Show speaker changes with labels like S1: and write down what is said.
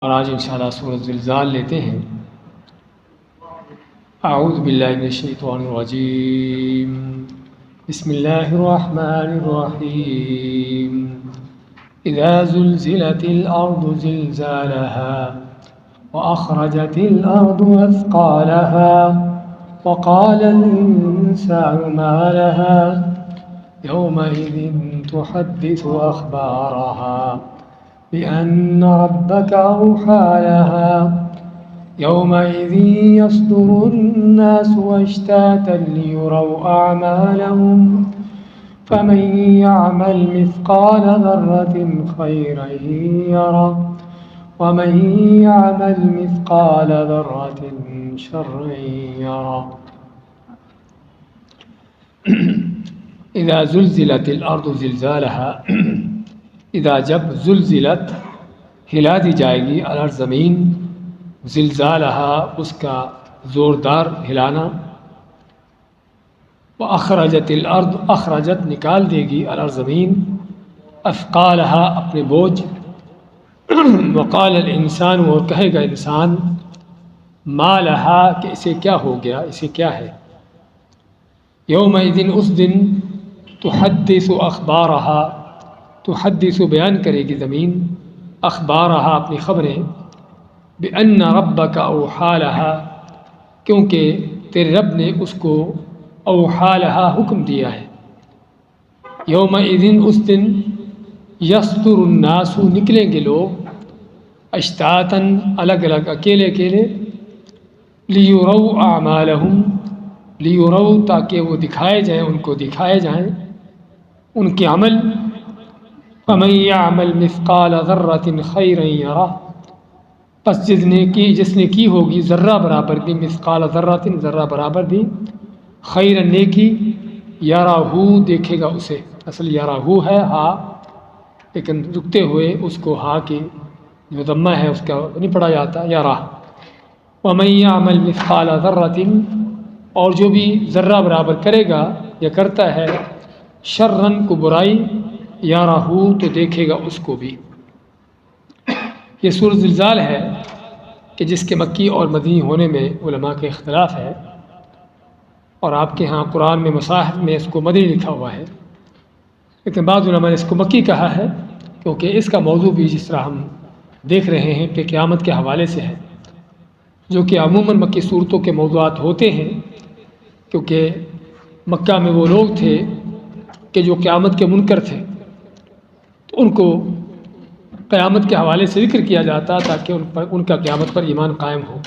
S1: اور آج انشاءاللہ سورۃ زلزال لیتے ہیں۔ اعوذ باللہ من الشیطان الرجیم، بسم اللہ الرحمن الرحیم۔ اذا زلزلت الارض زلزالها واخرجت الارض اثقالها وقال الانسان ما لها يومئذ تحدث اخبارها بأن ربك أوحى لها يومئذ يصدر الناس أشتاتا ليروا أعمالهم فمن يعمل مثقال ذرة خيرا يره ومن يعمل مثقال ذرة شرا يره۔ اذا زلزلت الارض زلزالها، اذا جب زلزلت ہلا دی جائے گی الارض زمین، زلزالها اس کا زوردار ہلانا، واخرجت الارض اخرجت نکال دے گی الارض زمین، اثقالها اپنے بوجھ، وقال الانسان اور کہے گا انسان، ما لها کہ اسے کیا ہو گیا، اسے کیا ہے، یومئذ اس دن، تحدث اخبارها تحدث بیان کرے گی زمین، اخبارها اپنی خبریں، بأن ربک اوحی لها کیونکہ تیرے رب نے اس کو اوحی لها حکم دیا ہے، یومئذ اس دن، یصدر الناس نکلیں گے لوگ، اشتاتا الگ الگ اکیلے اکیلے، لیروا اعمالهم لیروا تاکہ وہ دکھائے جائیں، ان کو دکھائے جائیں ان کے عمل، فمن يعمل مثقال ذرة خيرا يره پس جس نے کی ہوگی ذرہ برابر بھی، مثقال ذرۃ ذرہ برابر بھی، خیر نیکی، یراہ دیکھے گا اسے، اصل یراہ ہے ہا، لیکن رکتے ہوئے اس کو ہا کی جو ضمہ ہے اس کا نہیں پڑھا جاتا، یراہ۔ ومن يعمل مثقال ذرۃ اور جو بھی ذرہ برابر کرے گا یا کرتا ہے، شرًا کو برائی، یراہ تو دیکھے گا اس کو بھی۔ یہ سورۃ زلزال ہے کہ جس کے مکی اور مدنی ہونے میں علماء کے اختلاف ہے، اور آپ کے ہاں قرآن میں مصاحف میں اس کو مدنی لکھا ہوا ہے، لیکن بعض علماء نے اس کو مکی کہا ہے کیونکہ اس کا موضوع بھی جس طرح ہم دیکھ رہے ہیں کہ قیامت کے حوالے سے ہے، جو کہ عموماً مکی صورتوں کے موضوعات ہوتے ہیں، کیونکہ مکہ میں وہ لوگ تھے کہ جو قیامت کے منکر تھے، تو ان کو قیامت کے حوالے سے ذکر کیا جاتا تاکہ ان کا قیامت پر ایمان قائم ہو۔